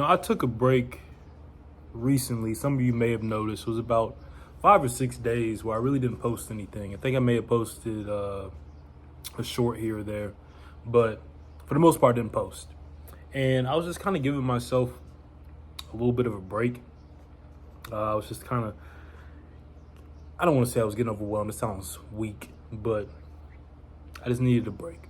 I took a break recently. Some of you may have noticed. It was about 5 or 6 days where I really didn't post anything. I think I may have posted a short here or there, but for the most part, I didn't post. And I was just kind of giving myself a little bit of a break. I was just kind of, I don't want to say I was getting overwhelmed. It sounds weak, but I just needed a break.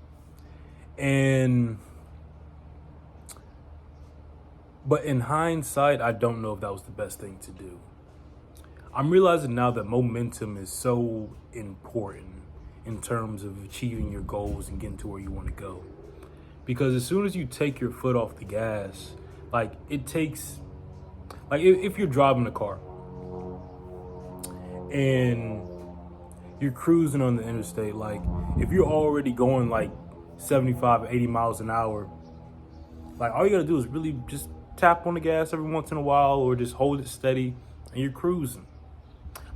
But in hindsight, I don't know if that was the best thing to do. I'm realizing now that momentum is so important in terms of achieving your goals and getting to where you want to go. Because as soon as you take your foot off the gas, if you're driving a car and you're cruising on the interstate, like if you're already going like 75 or 80 miles an hour, like all you gotta do is really just tap on the gas every once in a while or just hold it steady and you're cruising.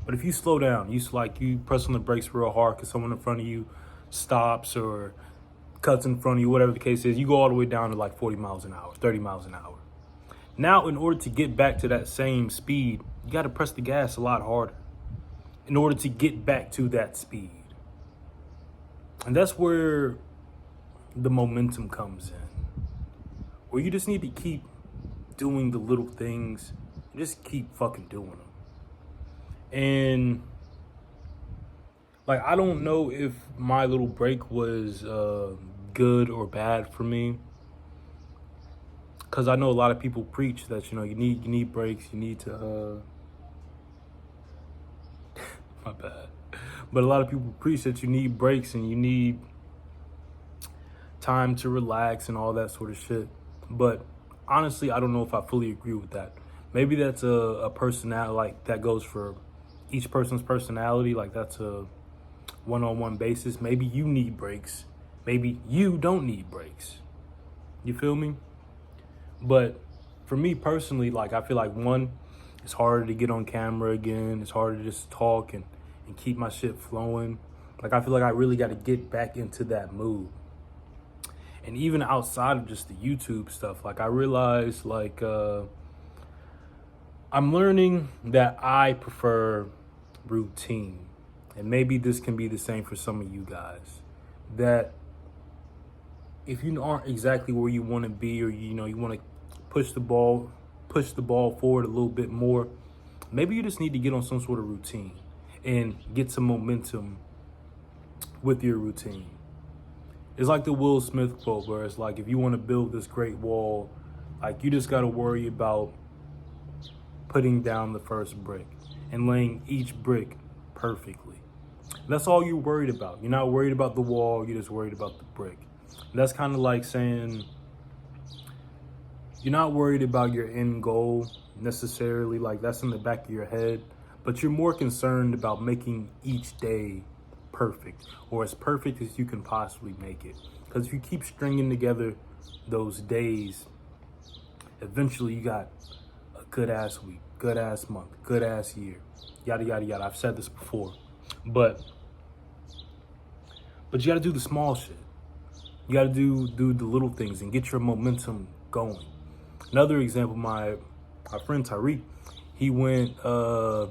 But if you slow down, you press on the brakes real hard because someone in front of you stops or cuts in front of you, whatever the case is, you go all the way down to like 40 miles an hour, 30 miles an hour. Now, in order to get back to that same speed, you got to press the gas a lot harder in order to get back to that speed. And that's where the momentum comes in, where you just need to keep doing the little things and just keep fucking doing them. And like, I don't know if my little break was good or bad for me, because I know a lot of people preach that you need breaks, you need to my bad, but a lot of people preach that you need breaks and you need time to relax and all that sort of shit. But honestly, I don't know if I fully agree with that. Maybe that's a personality, like that goes for each person's personality, like that's a one-on-one basis. Maybe you need breaks, maybe you don't need breaks. You feel me? But for me personally, like I feel like one, it's harder to get on camera again. It's harder to just talk and keep my shit flowing. Like I feel like I really got to get back into that mood. And even outside of just the YouTube stuff, like I realized I'm learning that I prefer routine. And maybe this can be the same for some of you guys. That if you aren't exactly where you want to be, or you want to push the ball forward a little bit more, maybe you just need to get on some sort of routine and get some momentum with your routine. It's like the Will Smith quote where it's like, if you want to build this great wall, like you just got to worry about putting down the first brick and laying each brick perfectly. That's all you're worried about. You're not worried about the wall, you're just worried about the brick. And that's kind of like saying you're not worried about your end goal necessarily, like that's in the back of your head, but you're more concerned about making each day perfect, or as perfect as you can possibly make it. Because if you keep stringing together those days, eventually you got a good ass week, good ass month, good ass year, yada yada yada. I've said this before, but you got to do the small shit. You got to do the little things and get your momentum going. Another example, my friend Tariq, he went I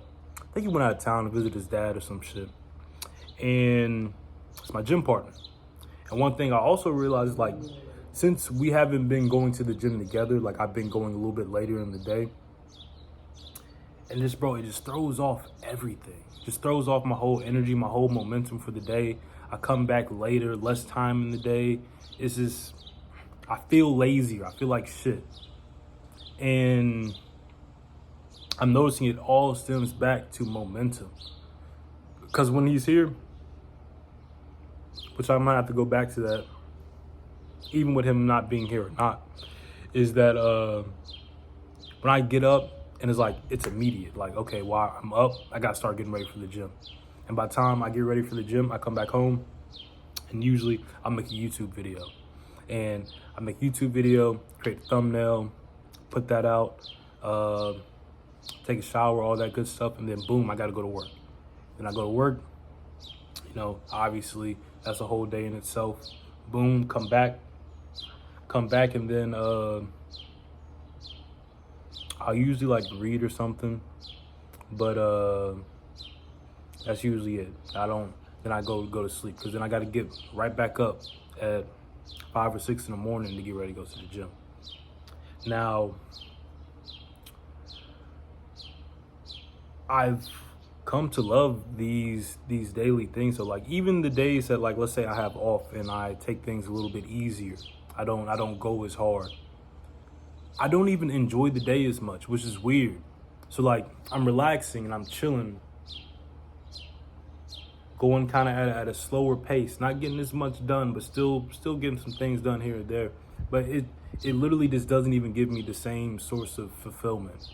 think he went out of town to visit his dad or some shit, and it's my gym partner. And one thing I also realized is, like, since we haven't been going to the gym together, like I've been going a little bit later in the day, and this, bro, it just throws off everything. Just throws off my whole energy, my whole momentum for the day. I come back later, less time in the day. It's just, I feel lazier. I feel like shit. And I'm noticing it all stems back to momentum. Because when he's here, which I might have to go back to that, even with him not being here or not, is that when I get up, and it's immediate. Like, okay, while I'm up, I got to start getting ready for the gym. And by the time I get ready for the gym, I come back home, and usually I'll make a YouTube video. And I make a YouTube video, create a thumbnail, put that out, take a shower, all that good stuff, and then boom, I got to go to work. Then I go to work, obviously that's a whole day in itself. Boom, come back, and then I usually like read or something, but that's usually it. Then I go to sleep, because then I got to get right back up at 5 or 6 in the morning to get ready to go to the gym. Now, I've come to love these daily things. So like, even the days that, like, let's say I have off and I take things a little bit easier, I don't go as hard, I don't even enjoy the day as much, which is weird. So like, I'm relaxing and I'm chilling, going kind of at a slower pace, not getting as much done, but still getting some things done here and there. But it literally just doesn't even give me the same source of fulfillment.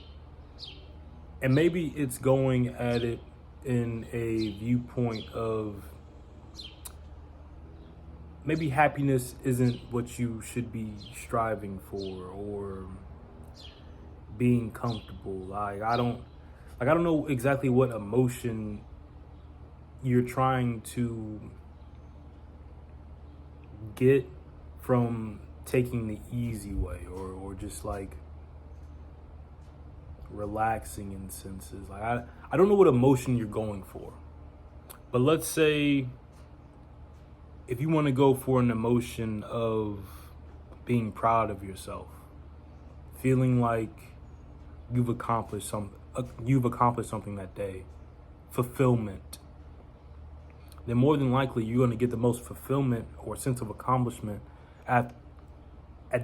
And maybe it's going at it in a viewpoint of, maybe happiness isn't what you should be striving for, or being comfortable. Like, I don't know exactly what emotion you're trying to get from taking the easy way, or just like relaxing in senses. Like, I don't know what emotion you're going for. But let's say if you want to go for an emotion of being proud of yourself, feeling like you've accomplished something that day, fulfillment, then more than likely you're going to get the most fulfillment or sense of accomplishment at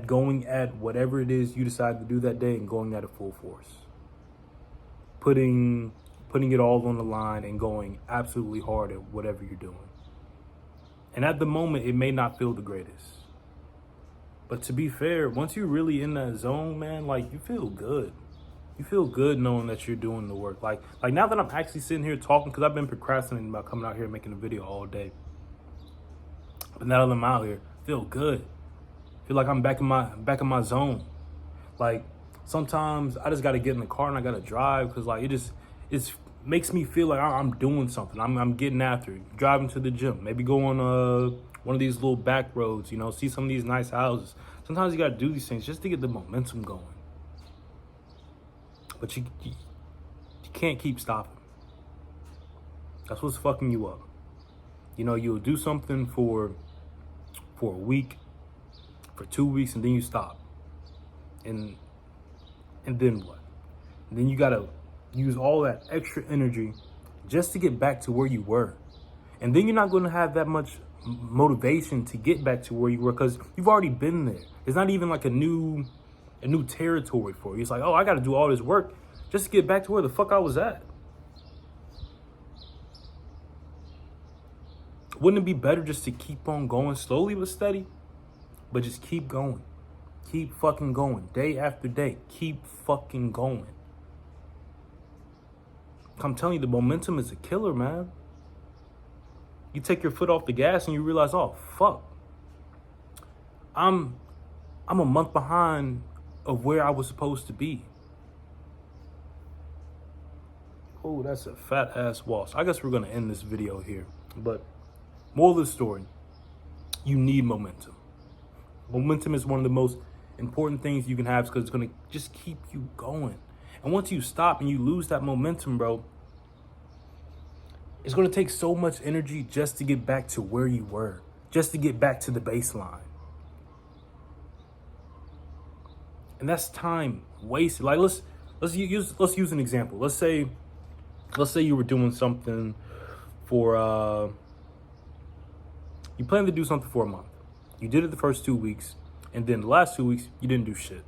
going at whatever it is you decide to do that day, and going at it full force. Putting it all on the line and going absolutely hard at whatever you're doing. And at the moment, it may not feel the greatest. But to be fair, once you're really in that zone, man, like, you feel good. You feel good knowing that you're doing the work. Like now that I'm actually sitting here talking, because I've been procrastinating about coming out here and making a video all day. But now that I'm out here, I feel good. I feel like I'm back in my zone. Like, sometimes I just got to get in the car and I got to drive, because like, it makes me feel like I'm doing something. I'm getting after it. Driving to the gym, maybe go on one of these little back roads, see some of these nice houses. Sometimes you got to do these things just to get the momentum going. But you can't keep stopping. That's what's fucking you up. You'll do something for a week, for 2 weeks, and then you stop. And then what? And then you gotta use all that extra energy just to get back to where you were. And then you're not gonna have that much motivation to get back to where you were, because you've already been there. It's not even like a new territory for you. It's like, oh, I gotta do all this work just to get back to where the fuck I was at. Wouldn't it be better just to keep on going slowly but steady? But just keep going. Keep fucking going. Day after day. Keep fucking going. I'm telling you, the momentum is a killer, man. You take your foot off the gas and you realize, oh, fuck. I'm a month behind of where I was supposed to be. Oh, that's a fat ass wall. So I guess we're going to end this video here. But moral of the story, you need momentum. Momentum is one of the most important things you can have, because it's going to just keep you going. And once you stop and you lose that momentum, bro, it's going to take so much energy just to get back to where you were, just to get back to the baseline. And that's time wasted. Like, let's use an example. Let's say you were doing something for you plan to do something for a month. You did it the first 2 weeks, and then the last 2 weeks you didn't do shit.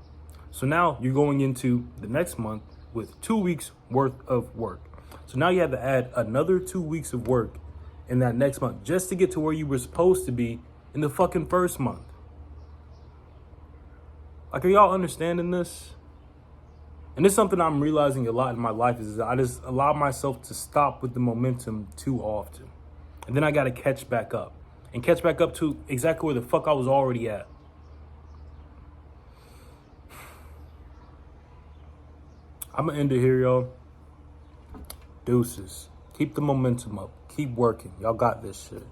So now you're going into the next month with 2 weeks worth of work. So now you have to add another 2 weeks of work in that next month just to get to where you were supposed to be in the fucking first month. Like, are y'all understanding this? And this is something I'm realizing a lot in my life, is that I just allow myself to stop with the momentum too often. And then I got to catch back up. And catch back up to exactly where the fuck I was already at. I'm going to end it here, y'all. Deuces. Keep the momentum up. Keep working. Y'all got this shit.